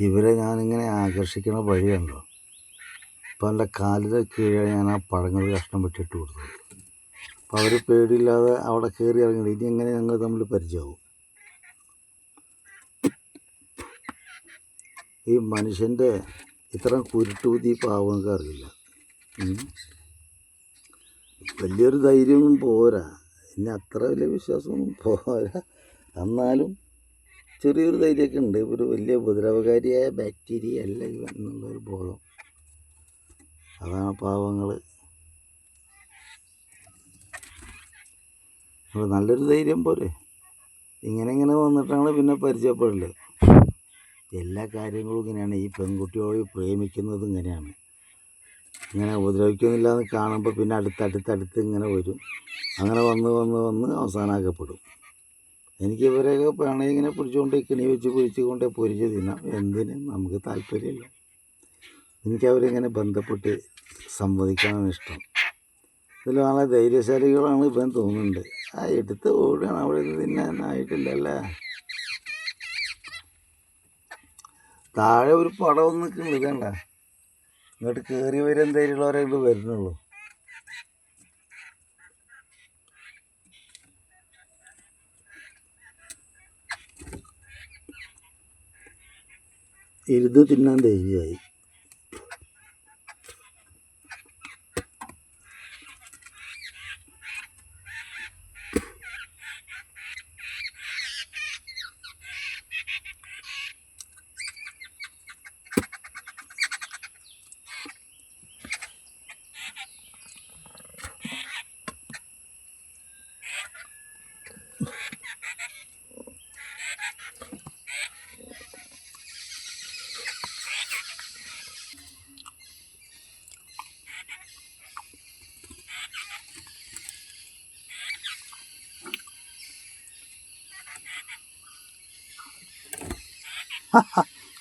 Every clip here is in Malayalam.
ഇവരെ ഞാനിങ്ങനെ ആകർഷിക്കുന്ന വഴിയുണ്ടോ. അപ്പോൾ എൻ്റെ കാലിൻ്റെ കീഴെ ഞാൻ ആ പഴങ്ങൾ കഷ്ണം വെട്ടിയിട്ട് കൊടുത്തു. അപ്പോൾ അവർ പേടിയില്ലാതെ അവിടെ കയറി ഇറങ്ങി. ഇനി എങ്ങനെ ഞങ്ങൾ തമ്മിൽ പരിചയമാവും. ഈ മനുഷ്യൻ്റെ ഇത്രയും കുരുട്ടുബുദ്ധി പാവങ്ങൾക്ക് അറിയില്ല. വലിയൊരു ധൈര്യമൊന്നും പോരാ, ഇനി അത്ര വലിയ വിശ്വാസമൊന്നും പോരാ. എന്നാലും ചെറിയൊരു ധൈര്യമൊക്കെ ഉണ്ട്. ഒരു വലിയ ഉപദ്രവകാരിയായ ബാക്ടീരിയ അല്ല ഇവ എന്നുള്ളൊരു ബോധം. അതാണ് പാവങ്ങൾ. നല്ലൊരു ധൈര്യം പോരെ. ഇങ്ങനെ വന്നിട്ടാണ് പിന്നെ പരിചയപ്പെടല്. എല്ലാ കാര്യങ്ങളും ഇങ്ങനെയാണ്. ഈ പെൺകുട്ടിയോട് പ്രേമിക്കുന്നത് ഇങ്ങനെയാണ്. ഇങ്ങനെ ഉപദ്രവിക്കുന്നില്ല എന്ന് കാണുമ്പോൾ പിന്നെ അടുത്തടുത്ത് ഇങ്ങനെ വരും. അങ്ങനെ വന്ന് അവസാനമാക്കപ്പെടും. എനിക്ക് ഇവരെയൊക്കെ വേണമെങ്കിൽ ഇങ്ങനെ പിടിച്ചുകൊണ്ട് കിണി വെച്ച് പിടിച്ചുകൊണ്ട് പൊരിച്ച് തിന്നാം. എന്തിന്, നമുക്ക് താല്പര്യമില്ല. എനിക്കവരിങ്ങനെ ബന്ധപ്പെട്ട് സംവദിക്കാനാണ് ഇഷ്ടം. ഇതിൽ വളരെ ധൈര്യശാലികളാണ് ഇപ്പം തോന്നുന്നുണ്ട്. എടുത്ത് ഓടുകയാണ്. അവിടെ ഇത് തിന്നാനായിട്ടില്ലല്ലേ. താഴെ ഒരു പടം നിൽക്കുന്നുണ്ട്, ഇതേണ്ട. ഇങ്ങോട്ട് കയറി വരും ധൈര്യമുള്ളവരെ ഇത് വരുന്നുള്ളൂ. ഇരുന്ന് തിന്നാൻ ധൈര്യമായി.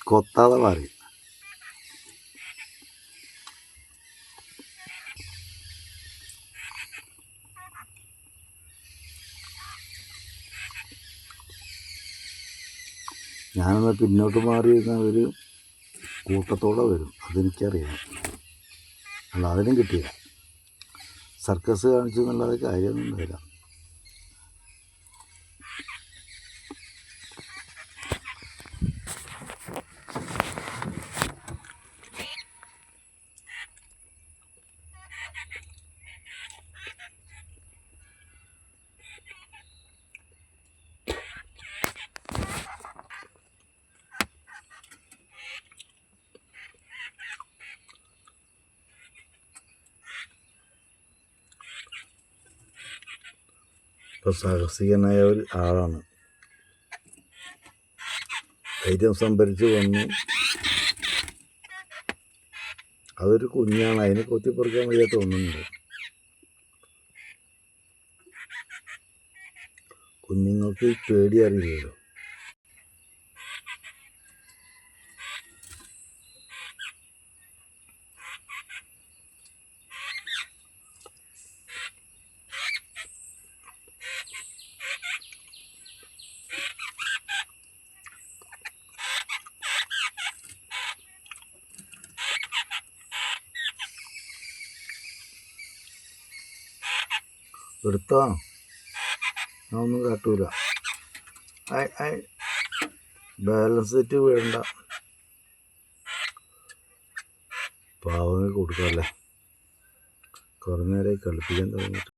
കൊത്താതെ പറയും. ഞാനൊന്ന് പിന്നോട്ട് മാറി ഒരു കൂട്ടത്തോടെ വരും. അതെനിക്കറിയാം. അല്ല, അതിനും കിട്ടിയില്ല. സർക്കസ് കാണിച്ചു എന്നുള്ളത് കാര്യമൊന്നും വരില്ല. ഇപ്പോൾ സാഹസികനായ ഒരു ആളാണ്. ധൈര്യം സംഭരിച്ച് വന്നു. അതൊരു കുഞ്ഞാണ്. അതിനെ കൊത്തിപ്പറിക്കാൻ വയ്യ തോന്നുന്നുണ്ട്. കുഞ്ഞുങ്ങൾക്ക് പേടി അറിയില്ലല്ലോ. എടുത്തോ, ഞാൻ ഒന്നും കാട്ടൂല. ബാലൻസ് സെറ്റ് വേണ്ട. പാവങ്ങൾ കൊടുക്കാമല്ലേ. കുറേ നേരമായി കളിപ്പിക്കാൻ തുടങ്ങിയിട്ട്.